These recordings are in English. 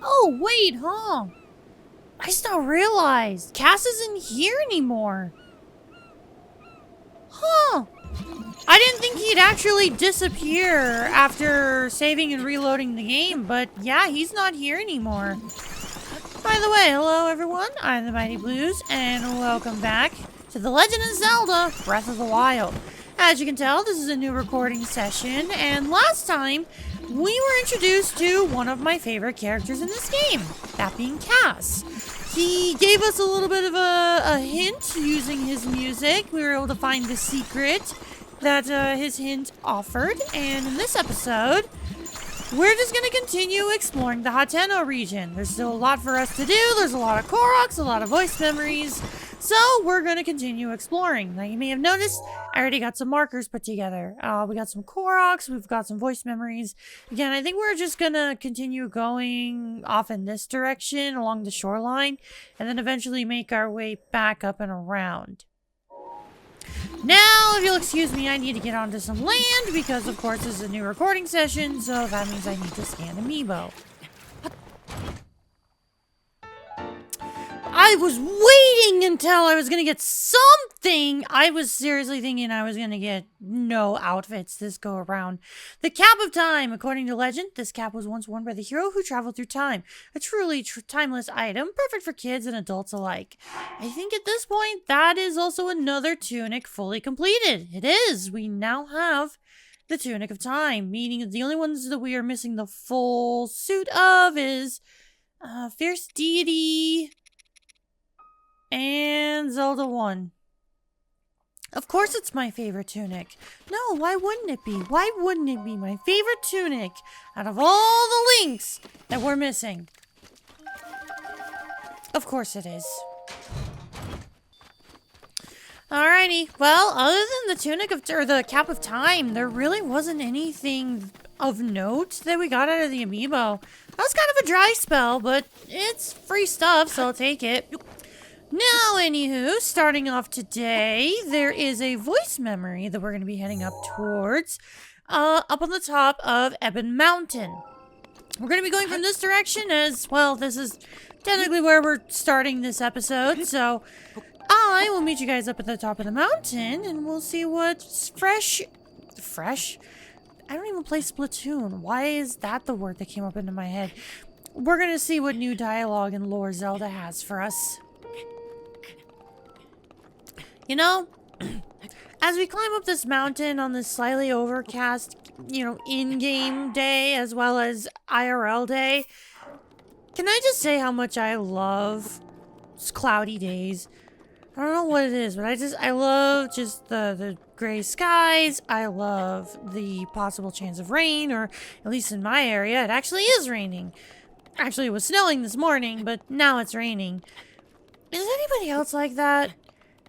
Oh, wait, huh? I still realized Cass isn't here anymore. Huh. I didn't think he'd actually disappear after saving and reloading the game, but yeah, he's not here anymore. By the way, hello everyone, I'm the Mighty Blues, and welcome back to The Legend of Zelda Breath of the Wild. As you can tell, this is a new recording session, and last time, we were introduced to one of my favorite characters in this game, that being Cass. He gave us a little bit of a hint using his music. We were able to find the secret that his hint offered, and in this episode, we're just going to continue exploring the Hateno region. There's still a lot for us to do. There's a lot of Koroks, a lot of voice memories. So we're going to continue exploring. Now you may have noticed, I already got some markers put together. We got some Koroks, we've got some voice memories. Again, I think we're just going to continue going off in this direction along the shoreline, and then eventually make our way back up and around. Now, if you'll excuse me, I need to get onto some land because, of course, this is a new recording session, so that means I need to scan Amiibo. I was waiting until I was going to get something. I was seriously thinking I was going to get no outfits this go around. The Cap of Time. According to legend, this cap was once worn by the hero who traveled through time. A truly timeless item, perfect for kids and adults alike. I think at this point, that is also another tunic fully completed. It is. We now have the Tunic of Time, meaning the only ones that we are missing the full suit of is Fierce Deity and Zelda 1. Of course it's my favorite tunic. No, why wouldn't it be? Why wouldn't it be my favorite tunic out of all the links that we're missing? Of course it is. Alrighty, well, other than the tunic of, or the Cap of Time, there really wasn't anything of note that we got out of the Amiibo. That was kind of a dry spell, but it's free stuff, so I'll take it. Now, anywho, starting off today, there is a voice memory that we're going to be heading up towards, up on the top of Ebon Mountain. We're going to be going from this direction as, well, this is technically where we're starting this episode, so I will meet you guys up at the top of the mountain, and we'll see what's fresh? I don't even play Splatoon. Why is that the word that came up into my head? We're going to see what new dialogue and lore Zelda has for us. You know, as we climb up this mountain on this slightly overcast, in-game day as well as IRL day, can I just say how much I love cloudy days? I don't know what it is, but I love just the gray skies. I love the possible chance of rain, or at least in my area, it actually is raining. Actually, it was snowing this morning, but now it's raining. Is anybody else like that?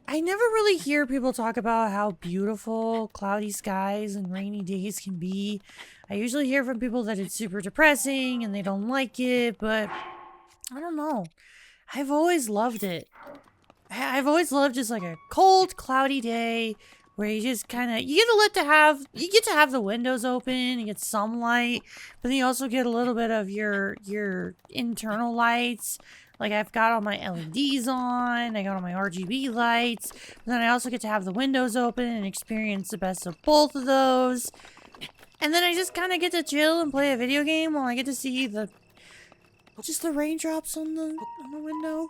I never really hear people talk about how beautiful cloudy skies and rainy days can be. I usually hear from people that it's super depressing and they don't like it, but I don't know. I've always loved it. I've always loved just like a cold, cloudy day where you just kind of, you get to have the windows open and get some light, but then you also get a little bit of your internal lights. Like, I've got all my LEDs on, I got all my RGB lights, but then I also get to have the windows open and experience the best of both of those. And then I just kind of get to chill and play a video game while I get to see just the raindrops on the window.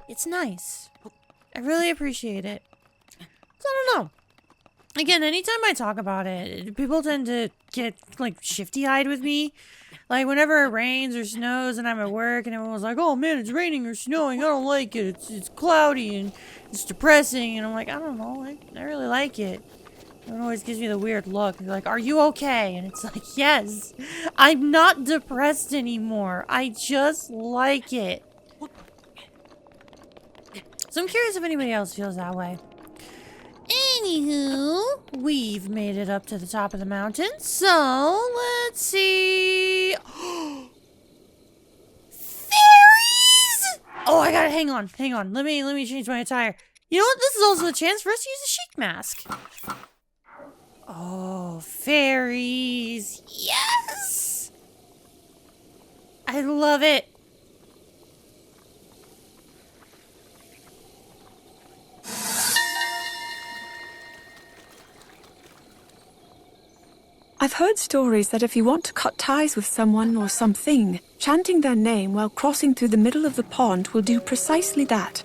It's nice. I really appreciate it. So I don't know. Again, anytime I talk about it, people tend to get, like, shifty-eyed with me. Like, whenever it rains or snows and I'm at work and everyone's like, oh man, it's raining or snowing, I don't like it. It's cloudy and it's depressing. And I'm like, I don't know, I really like it. Everyone always gives me the weird look. They're like, are you okay? And it's like, yes, I'm not depressed anymore. I just like it. So I'm curious if anybody else feels that way. Anywho, we've made it up to the top of the mountain, so let's see. Fairies! Oh, I gotta hang on. Let me change my attire. You know what? This is also a chance for us to use a chic mask. Oh, fairies! Yes! I love it. I've heard stories that if you want to cut ties with someone or something, chanting their name while crossing through the middle of the pond will do precisely that.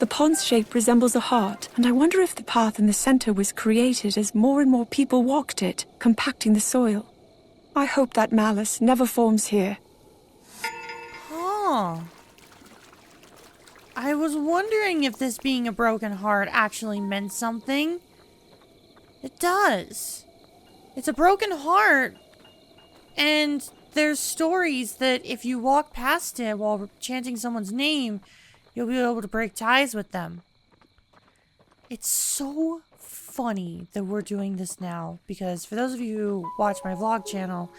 The pond's shape resembles a heart, and I wonder if the path in the center was created as more and more people walked it, compacting the soil. I hope that malice never forms here. Huh. I was wondering if this being a broken heart actually meant something. It does. It's a broken heart, and there's stories that if you walk past it while chanting someone's name, you'll be able to break ties with them. It's so funny that we're doing this now, because for those of you who watch my vlog channel,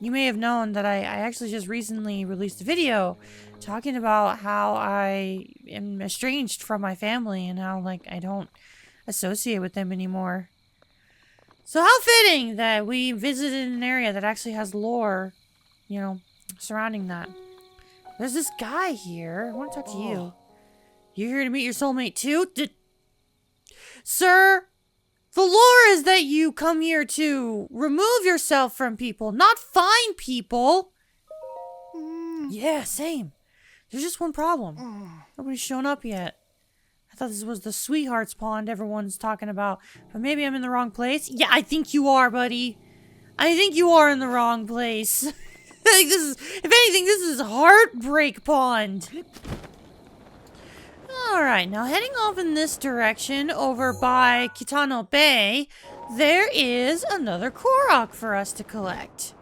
you may have known that I actually just recently released a video talking about how I am estranged from my family and how, like, I don't associate with them anymore. So how fitting that we visited an area that actually has lore, you know, surrounding that. There's this guy here. I want to talk to you. You here to meet your soulmate too? Sir, the lore is that you come here to remove yourself from people, not find people. Yeah, same. There's just one problem. Nobody's shown up yet. I thought this was the Sweethearts Pond everyone's talking about, but maybe I'm in the wrong place. Yeah, I think you are, buddy. I think you are in the wrong place. Like, this is, if anything, this is Heartbreak Pond. Alright, now heading off in this direction over by Kitano Bay, there is another Korok for us to collect.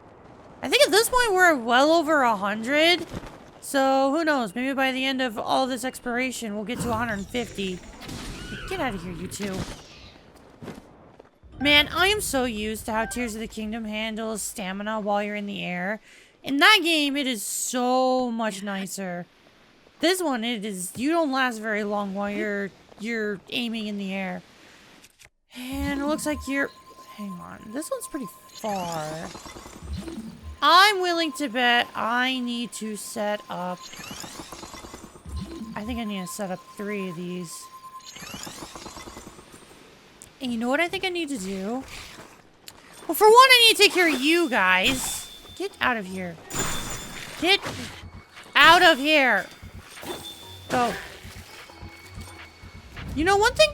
I think at this point we're well over 100. So, who knows? Maybe by the end of all this exploration, we'll get to 150. Get out of here, you two. Man, I am so used to how Tears of the Kingdom handles stamina while you're in the air. In that game, it is so much nicer. This one, it is, you don't last very long while you're aiming in the air. And it looks like you're, hang on, this one's pretty far. I'm willing to bet I need to set up, I think I need to set up 3 of these. And you know what I think I need to do? Well, for one, I need to take care of you guys. Get out of here. Get out of here. Go. You know, one thing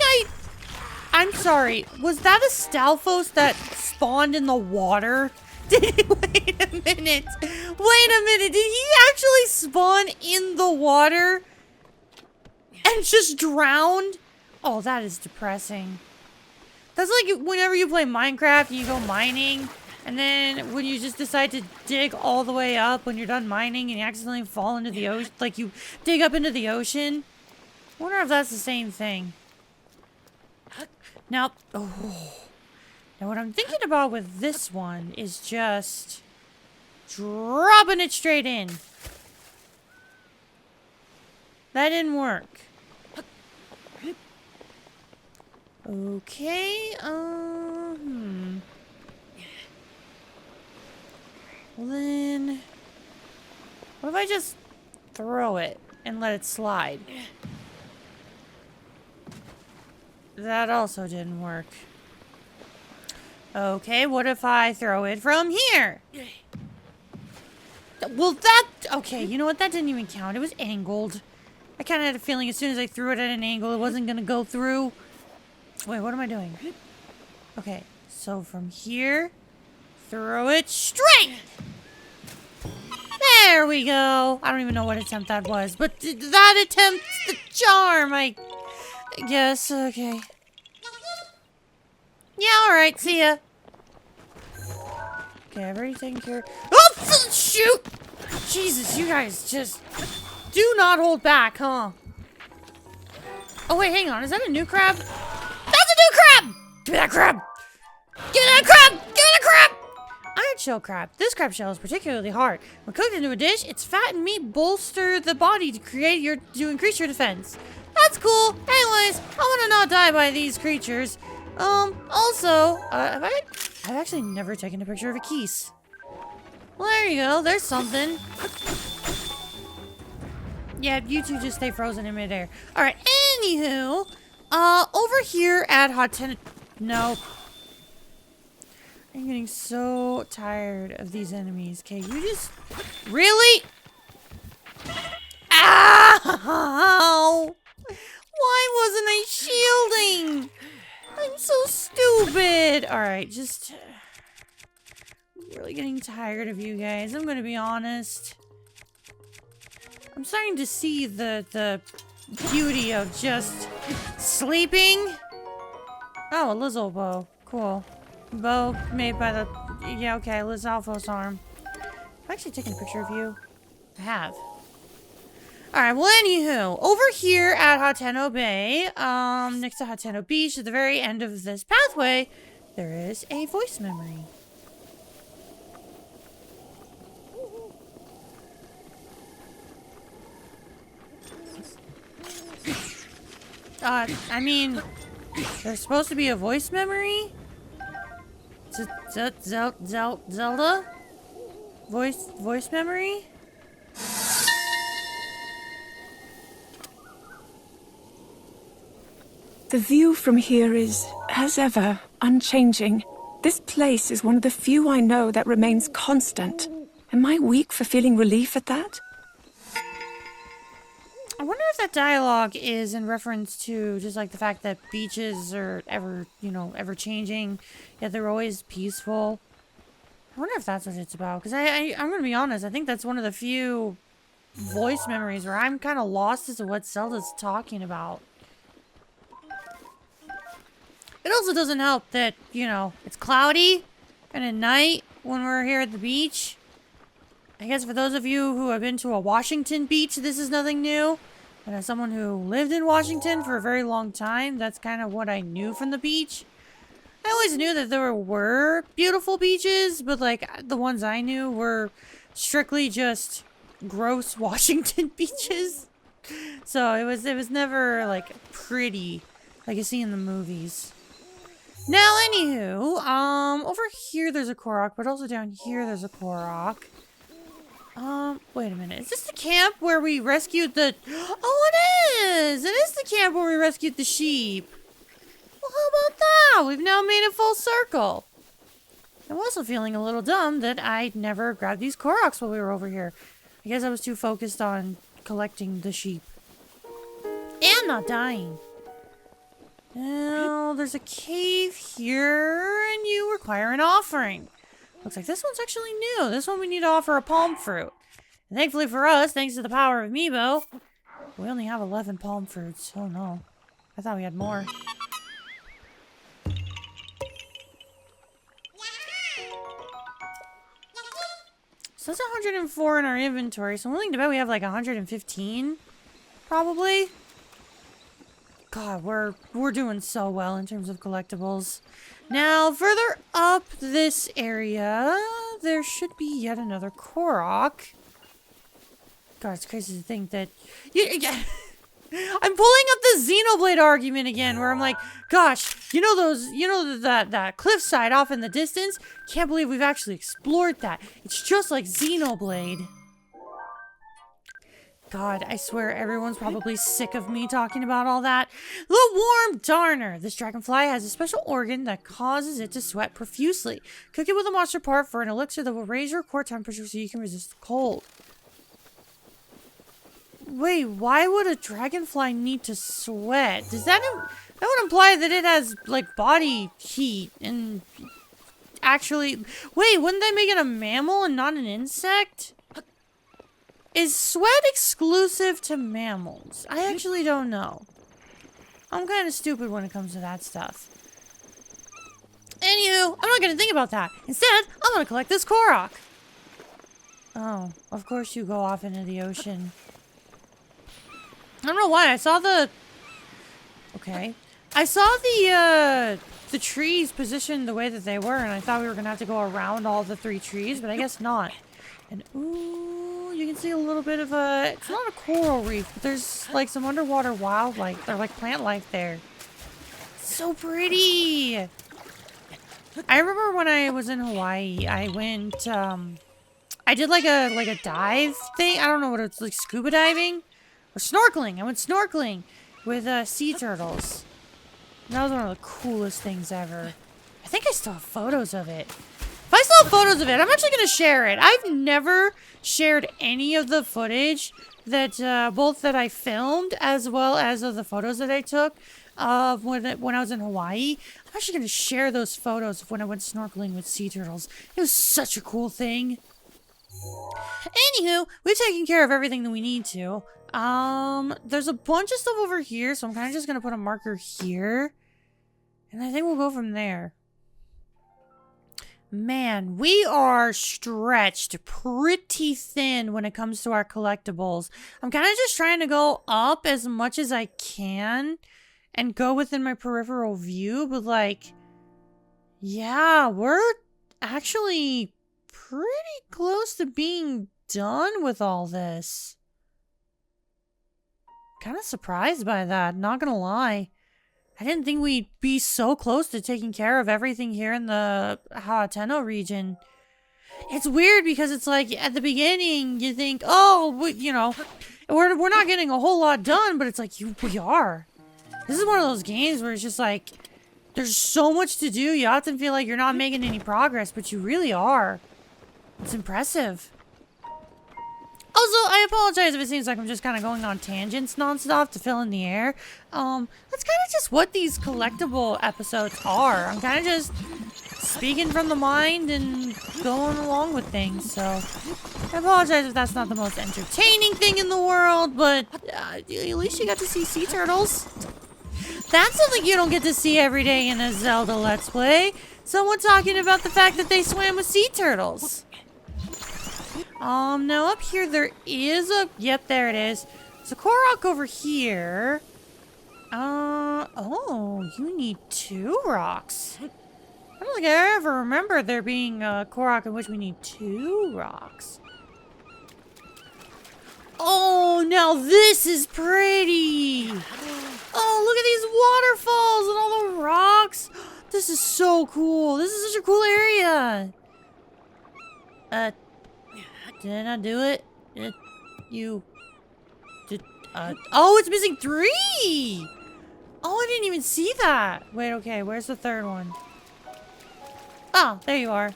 I'm sorry. Was that a Stalfos that spawned in the water? Wait a minute. Wait a minute. Did he actually spawn in the water? And just drowned? Oh, that is depressing. That's like whenever you play Minecraft and you go mining, and then when you just decide to dig all the way up when you're done mining and you accidentally fall into the ocean, like you dig up into the ocean. I wonder if that's the same thing. Now, now what I'm thinking about with this one is just dropping it straight in. That didn't work. Okay, well then, what if I just throw it and let it slide? That also didn't work. Okay, what if I throw it from here? Well, okay, you know what? That didn't even count. It was angled. I kind of had a feeling as soon as I threw it at an angle, it wasn't going to go through. Wait, what am I doing? Okay, so from here, throw it straight! There we go. I don't even know what attempt that was, but that attempt's the charm, I guess. Okay. Yeah, alright, see ya. Okay, I've already taken care of... Oh, shoot! Jesus, you guys just do not hold back, huh? Oh, wait, hang on. Is that a new crab? That's a new crab! Give me that crab! Give me that crab! Give me that crab! Iron shell crab. This crab shell is particularly hard. When cooked into a dish, its fat and meat bolster the body to increase your defense. That's cool. Anyways, I want to not die by these creatures. Also, I've actually never taken a picture of a keys. Well, there you go. There's something. Yeah, you two just stay frozen in midair. Alright, anywho, over here at Hateno... No. I'm getting so tired of these enemies. Okay, you just... Really? Ow! Why wasn't I shielding? I'm so stupid. Alright, just... I'm really getting tired of you guys. I'm gonna be honest. I'm starting to see the beauty of just sleeping. Oh, a Lizzo bow. Cool. Bow made by the... Yeah, okay, Liz Alpha's arm. I've actually taken a picture of you. I have. Alright, well, anywho, over here at Hateno Bay, next to Hateno Beach, at the very end of this pathway, there is a voice memory. I mean, there's supposed to be a voice memory? Zelda? Voice memory? The view from here is, as ever, unchanging. This place is one of the few I know that remains constant. Am I weak for feeling relief at that? I wonder if that dialogue is in reference to just like the fact that beaches are ever, ever changing, yet they're always peaceful. I wonder if that's what it's about. Because I'm going to be honest, I think that's one of the few voice memories where I'm kind of lost as to what Zelda's talking about. It also doesn't help that, it's cloudy and at night when we're here at the beach. I guess for those of you who have been to a Washington beach, this is nothing new. And as someone who lived in Washington for a very long time, that's kind of what I knew from the beach. I always knew that there were beautiful beaches, but like the ones I knew were strictly just gross Washington beaches. So it was never like pretty like you see in the movies. Now, anywho, over here there's a Korok, but also down here there's a Korok. Wait a minute. Is this the camp where we rescued the... Oh, it is! It is the camp where we rescued the sheep. Well, how about that? We've now made it full circle. I'm also feeling a little dumb that I never grabbed these Koroks while we were over here. I guess I was too focused on collecting the sheep. And not dying. Now, there's a cave here, and you require an offering. Looks like this one's actually new. This one we need to offer a palm fruit. And thankfully for us, thanks to the power of Amiibo, we only have 11 palm fruits. Oh no. I thought we had more. So that's 104 in our inventory, so I'm willing to bet we have like 115, probably. God, we're doing so well in terms of collectibles. Now, further up this area, there should be yet another Korok. God, it's crazy to think that... I'm pulling up the Xenoblade argument again, where I'm like, gosh, that cliffside off in the distance? Can't believe we've actually explored that. It's just like Xenoblade. God, I swear everyone's probably sick of me talking about all that. The Warm Darner. This dragonfly has a special organ that causes it to sweat profusely. Cook it with a monster part for an elixir that will raise your core temperature so you can resist the cold. Wait, why would a dragonfly need to sweat? Does that would imply that it has, like, body heat and actually... Wait, wouldn't that make it a mammal and not an insect? Is sweat exclusive to mammals? I actually don't know. I'm kind of stupid when it comes to that stuff. Anywho, I'm not going to think about that. Instead, I'm going to collect this Korok. Oh, of course you go off into the ocean. I don't know why. I saw the... Okay. I saw the trees positioned the way that they were, and I thought we were going to have to go around all the 3 trees, but I guess not. And, ooh, you can see a little bit of a... It's not a coral reef, but there's, like, some underwater wildlife, or, like, plant life there. So pretty! I remember when I was in Hawaii, I went, I did, like a dive thing. I don't know what it's, like, scuba diving, Or snorkeling. I went snorkeling with sea turtles. That was one of the coolest things ever. I think I still have photos of it. If I still have photos of it, I'm actually going to share it. I've never shared any of the footage that, both that I filmed as well as of the photos that I took of when I was in Hawaii. I'm actually going to share those photos of when I went snorkeling with sea turtles. It was such a cool thing. Anywho, we've taken care of everything that we need to. There's a bunch of stuff over here, so I'm kind of just going to put a marker here. And I think we'll go from there. Man, we are stretched pretty thin when it comes to our collectibles. I'm kind of just trying to go up as much as I can and go within my peripheral view, but like, yeah, we're actually pretty close to being done with all this. Kind of surprised by that, not gonna lie. I didn't think we'd be so close to taking care of everything here in the Hateno region. It's weird because it's like at the beginning you think, oh, you know, we're not getting a whole lot done, but it's like we are. This is one of those games where it's just like there's so much to do. You often feel like you're not making any progress, but you really are. It's impressive. Also, I apologize if it seems like I'm just kind of going on tangents nonstop to fill in the air. That's kind of just what these collectible episodes are. I'm kind of just speaking from the mind and going along with things, so I apologize if that's not the most entertaining thing in the world, but at least you got to see sea turtles. That's something you don't get to see every day in a Zelda Let's Play. Someone talking about the fact that they swam with sea turtles. Now up here there is a... Yep, there it is. There's a Korok over here. Oh, you need 2 rocks. I don't think I ever remember there being a Korok in which we need 2 rocks. Oh, now this is pretty. Oh, look at these waterfalls and all the rocks. This is so cool. This is such a cool area. Did I do it? Oh, it's missing 3! Oh, I didn't even see that. Wait, okay, where's the 3rd one? Oh, there you are.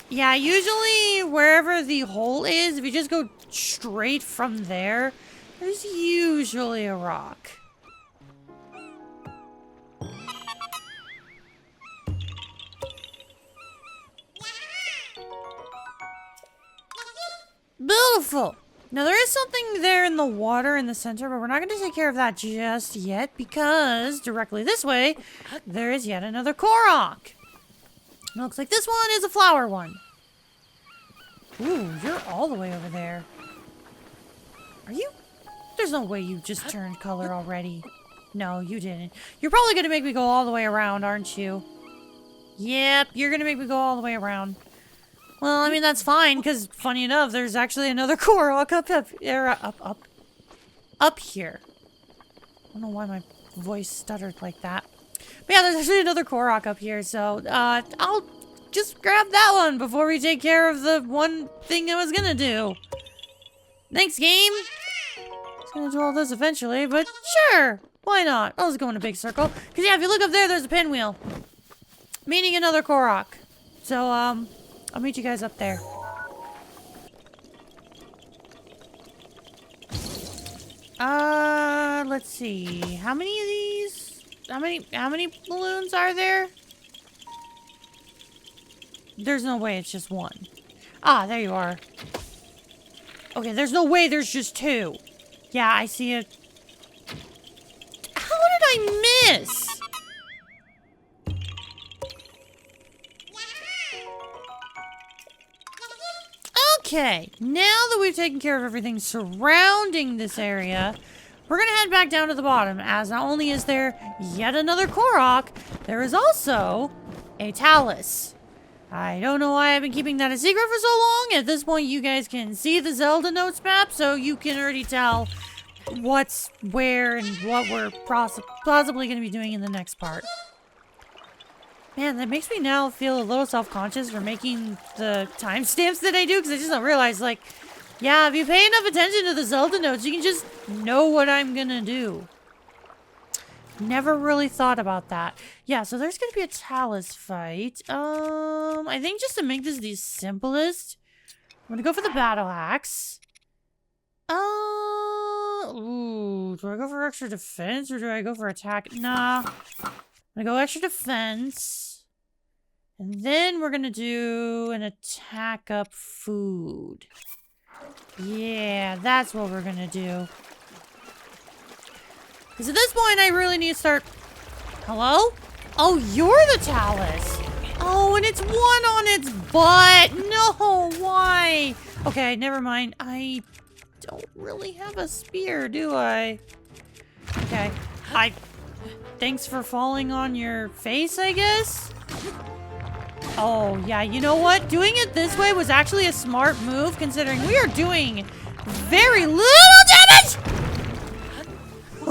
Yeah, usually wherever the hole is, if you just go straight from there, there's usually a rock. Beautiful. Now there is something there in the water in the center, but we're not going to take care of that just yet because directly this way, there is yet another Korok. It looks like this one is a flower one. Ooh, you're all the way over there. Are you? There's no way you just turned color already. No, you didn't. You're probably going to make me go all the way around, aren't you? Yep, you're going to make me go all the way around. Well, I mean, that's fine, because, funny enough, there's actually another Korok up here. I don't know why my voice stuttered like that. But yeah, there's actually another Korok up here, so, I'll just grab that one before we take care of the one thing I was gonna do. Thanks, game! I was gonna do all this eventually, but sure! Why not? I'll just go in a big circle. Because, yeah, if you look up there, there's a pinwheel. Meaning another Korok. So, I'll meet you guys up there. Let's see. How many of these? How many balloons are there? There's no way it's just one. Ah, there you are. Okay, there's no way there's just 2. Yeah, I see it. How did I miss? Okay, now that we've taken care of everything surrounding this area, we're gonna head back down to the bottom, as not only is there yet another Korok, there is also a Talus. I don't know why I've been keeping that a secret for so long. At this point, you guys can see the Zelda notes map, so you can already tell what's where and what we're possibly gonna be doing in the next part. Man, that makes me now feel a little self-conscious for making the timestamps that I do, because I just don't realize, like, Yeah, if you pay enough attention to the Zelda notes, you can just know what I'm gonna do. Never really thought about that. Yeah, so there's gonna be a Talus fight. I think just to make this the simplest, I'm gonna go for the battle axe. Ooh, do I go for extra defense or do I go for attack? Nah, I'm gonna go extra defense. And then we're gonna do an attack up food. Yeah, that's what we're gonna do. Because at this point, I really need to start... Hello? Oh, you're the Talus. Oh, and it's one on its butt. No, why? Okay, never mind. I don't really have a spear, do I? Okay. Thanks for falling on your face, I guess? Oh, yeah, you know what? Doing it this way was actually a smart move, considering we are doing very little damage!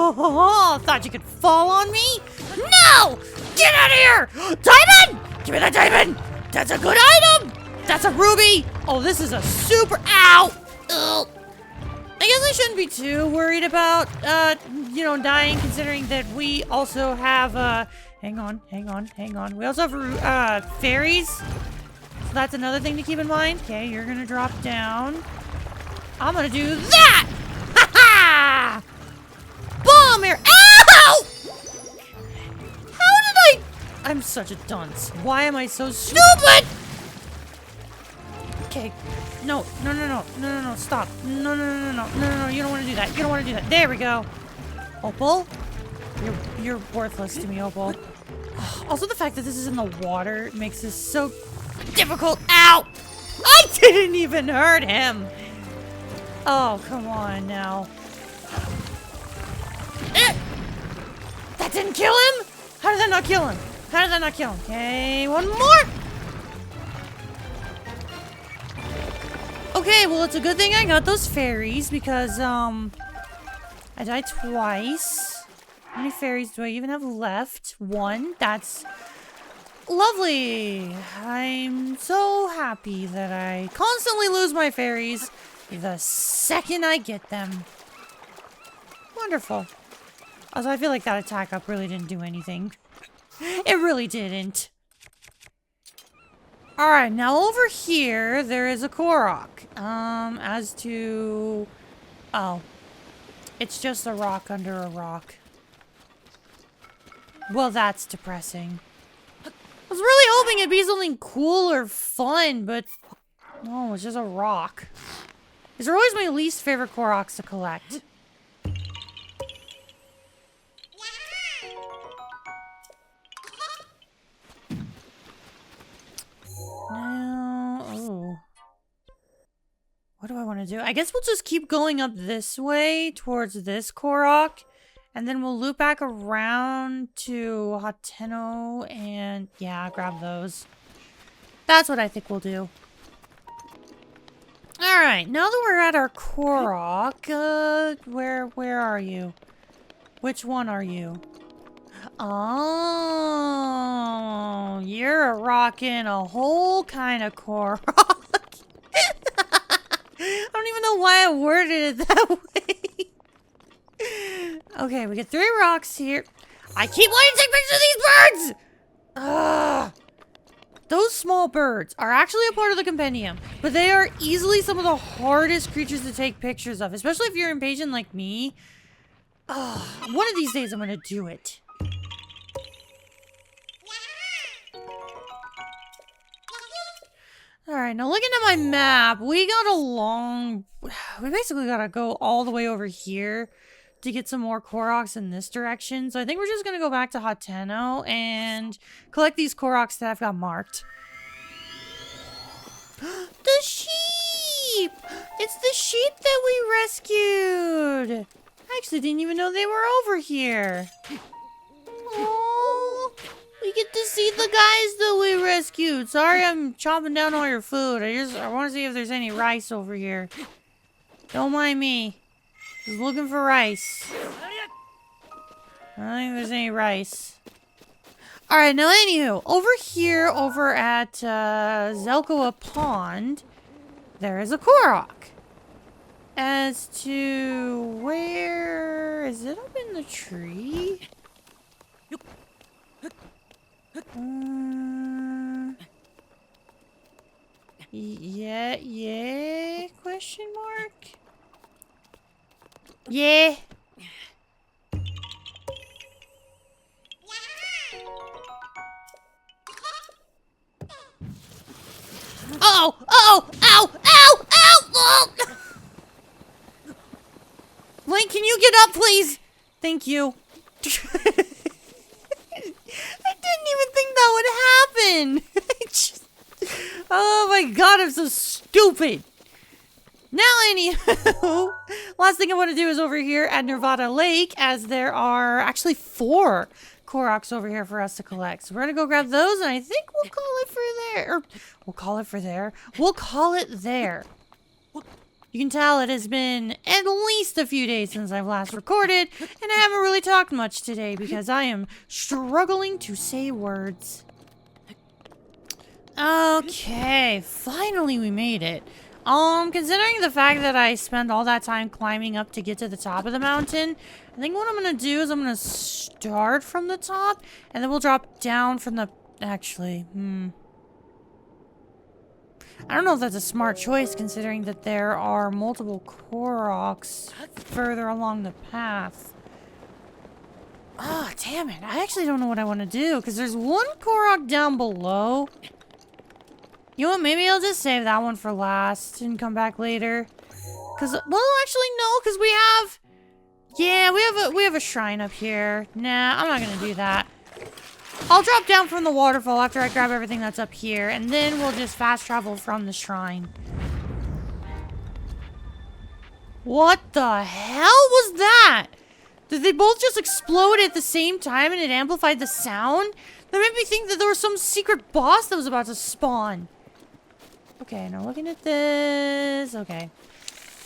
Oh, thought you could fall on me? No! Get out of here! Diamond! Give me that diamond! That's a good item! That's a ruby! Oh, this is a super... Ow! Ugh. I guess I shouldn't be too worried about, dying, considering that we also have, hang on. We also have, fairies. So that's another thing to keep in mind. Okay, you're gonna drop down. I'm gonna do that! Ha ha! Bomb here! Ow! How did I'm such a dunce. Why am I so stupid? Okay. No, stop. No, you don't want to do that. You don't want to do that. There we go. Opal? You're worthless to me, Opal. Also, the fact that this is in the water makes this so difficult. Ow! I didn't even hurt him! Oh, come on now. That didn't kill him? How did that not kill him? Okay, one more! Okay, well, it's a good thing I got those fairies because, I died twice. How many fairies do I even have left? One. That's lovely. I'm so happy that I constantly lose my fairies the second I get them. Wonderful. Also, I feel like that attack up really didn't do anything. It really didn't. Alright, now over here, there is a Korok. As to... Oh. It's just a rock under a rock. Well, that's depressing. I was really hoping it'd be something cool or fun, but... No, it's just a rock. These are always my least favorite Koroks to collect. Now, oh. What do I want to do? I guess we'll just keep going up this way towards this Korok. And then we'll loop back around to Hateno and, yeah, grab those. That's what I think we'll do. Alright, now that we're at our Korok, where are you? Which one are you? Oh, you're rocking a whole kind of Korok. I don't even know why I worded it that way. Okay, we get 3 rocks here. I keep wanting to take pictures of these birds! Ugh. Those small birds are actually a part of the compendium, but they are easily some of the hardest creatures to take pictures of, especially if you're impatient like me. Ugh. One of these days I'm gonna do it. Alright, now looking at my map, we basically gotta go all the way over here to get some more Koroks in this direction. So I think we're just gonna go back to Hateno and collect these Koroks that I've got marked. The sheep! It's the sheep that we rescued! I actually didn't even know they were over here. Oh, we get to see the guys that we rescued. Sorry I'm chopping down all your food. I want to see if there's any rice over here. Don't mind me. Just looking for rice. I don't think there's any rice. Alright, now anywho, over here, over at Zelkoa Pond, there is a Korok. as to where... Is it up in the tree? Yeah, question mark? Yeah. Oh! Oh! Ow! Ow! Ow! Oh! Link, can you get up, please? Thank you. I didn't even think that would happen. Oh my god, I'm so stupid. Now, anywho, last thing I want to do is over here at Nevada Lake, as there are actually 4 Koroks over here for us to collect. So we're going to go grab those, and I think we'll call it for there. Or, we'll call it for there. We'll call it there. You can tell it has been at least a few days since I've last recorded, and I haven't really talked much today because I am struggling to say words. Okay, finally we made it. Considering the fact that I spent all that time climbing up to get to the top of the mountain, I think what I'm gonna do is I'm gonna start from the top, and then we'll drop down from the... Actually, I don't know if that's a smart choice, considering that there are multiple Koroks further along the path. Ah, damn it. I actually don't know what I want to do, because there's one Korok down below. You know what? Maybe I'll just save that one for last and come back later. Because, well, actually, no, because we have... Yeah, we have a shrine up here. Nah, I'm not going to do that. I'll drop down from the waterfall after I grab everything that's up here, and then we'll just fast travel from the shrine. What the hell was that? Did they both just explode at the same time and it amplified the sound? That made me think that there was some secret boss that was about to spawn. Okay, now looking at this... Okay.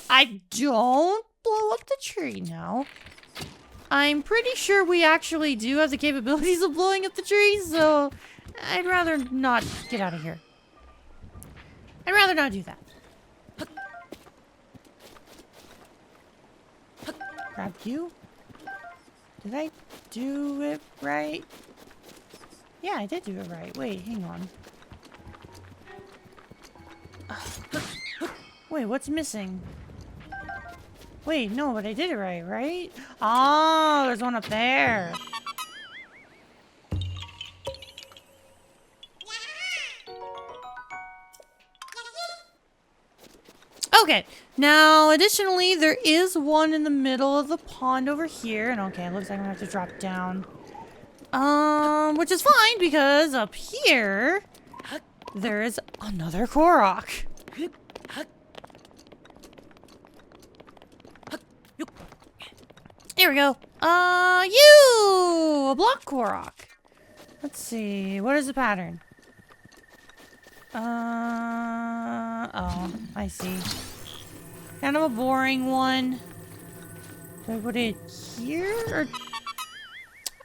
I don't blow up the tree now. I'm pretty sure we actually do have the capabilities of blowing up the trees, so I'd rather not get out of here. I'd rather not do that. Grab you. Did I do it right? Yeah, I did do it right. Wait, hang on. Wait, what's missing? Wait, no, but I did it right, right? Oh, there's one up there. Okay, now additionally, there is one in the middle of the pond over here. And okay, it looks like I'm gonna have to drop down. Which is fine because up here, there is another Korok. Here we go. A block Korok. Let's see. What is the pattern? Oh, I see. Kind of a boring one. Do I put it here? Or...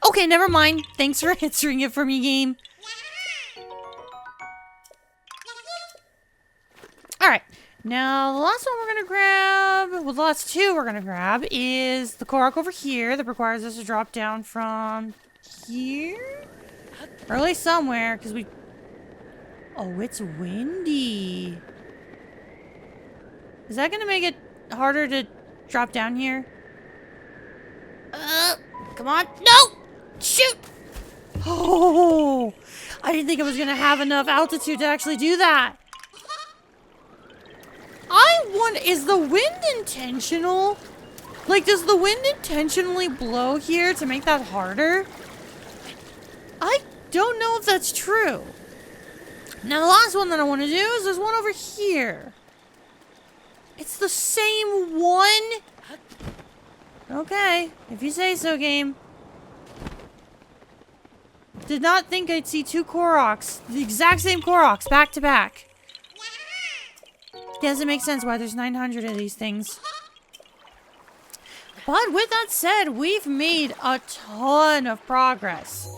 Okay, never mind. Thanks for answering it for me, game. Alright. Now, the last one we're going to grab, well, the last 2 we're going to grab is the Korok over here that requires us to drop down from here? Or at least somewhere, because we... Oh, it's windy. Is that going to make it harder to drop down here? Come on. No! Shoot! Oh! I didn't think I was going to have enough altitude to actually do that. Is the wind intentional? Like, does the wind intentionally blow here to make that harder? I don't know if that's true. Now, the last one that I want to do is there's one over here. It's the same one? Okay, if you say so, game. Did not think I'd see 2 Koroks. The exact same Koroks, back to back. Doesn't make sense why there's 900 of these things. But with that said, we've made a ton of progress.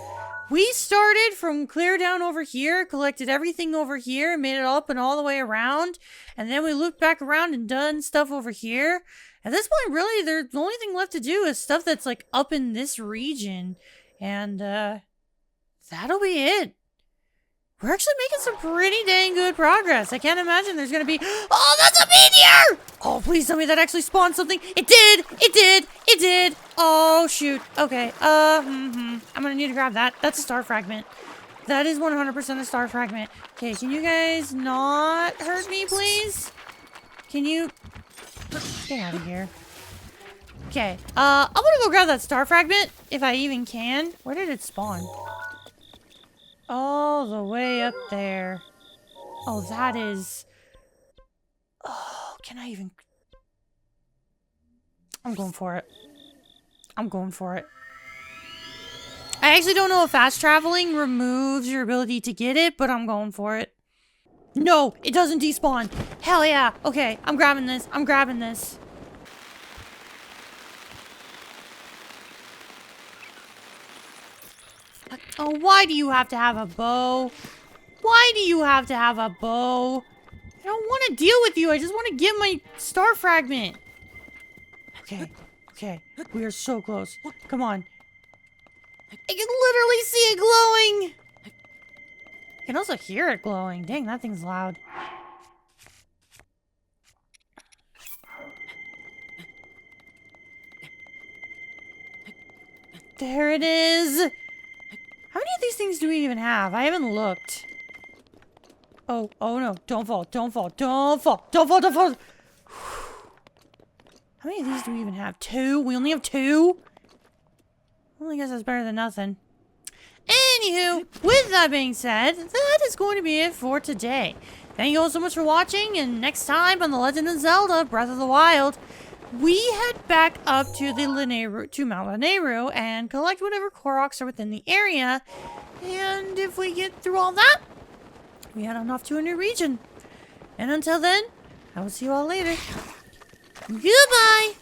We started from clear down over here, collected everything over here, made it up and all the way around, and then we looped back around and done stuff over here. At this point, really, the only thing left to do is stuff that's like up in this region, and that'll be it. We're actually making some pretty dang good progress. I can't imagine there's gonna be... Oh, that's a meteor! Oh, please tell me that actually spawned something. It did! It did! It did! Oh, shoot. Okay, I'm gonna need to grab that. That's a star fragment. That is 100% a star fragment. Okay, can you guys not hurt me, please? Can you... Get out of here. Okay, I'm gonna go grab that star fragment, if I even can. Where did it spawn? All the way up there. Oh, that is... Oh, can I even... I'm going for it. I'm going for it. I actually don't know if fast traveling removes your ability to get it, but I'm going for it. No, it doesn't despawn. Hell yeah. Okay, I'm grabbing this. I'm grabbing this. Oh, why do you have to have a bow? Why do you have to have a bow? I don't want to deal with you. I just want to get my star fragment. Okay. Okay. We are so close. Come on. I can literally see it glowing. I can also hear it glowing. Dang, that thing's loud. There it is. How many of these things do we even have? I haven't looked. Oh, oh no. Don't fall. Don't fall. Don't fall. Don't fall. Don't fall. How many of these do we even have? 2? We only have 2? Well, I guess that's better than nothing. Anywho, with that being said, that is going to be it for today. Thank you all so much for watching, and next time on The Legend of Zelda Breath of the Wild, we head back up to the Mount Lanayru and collect whatever Koroks are within the area. And if we get through all that, we head on off to a new region. And until then, I will see you all later. Goodbye!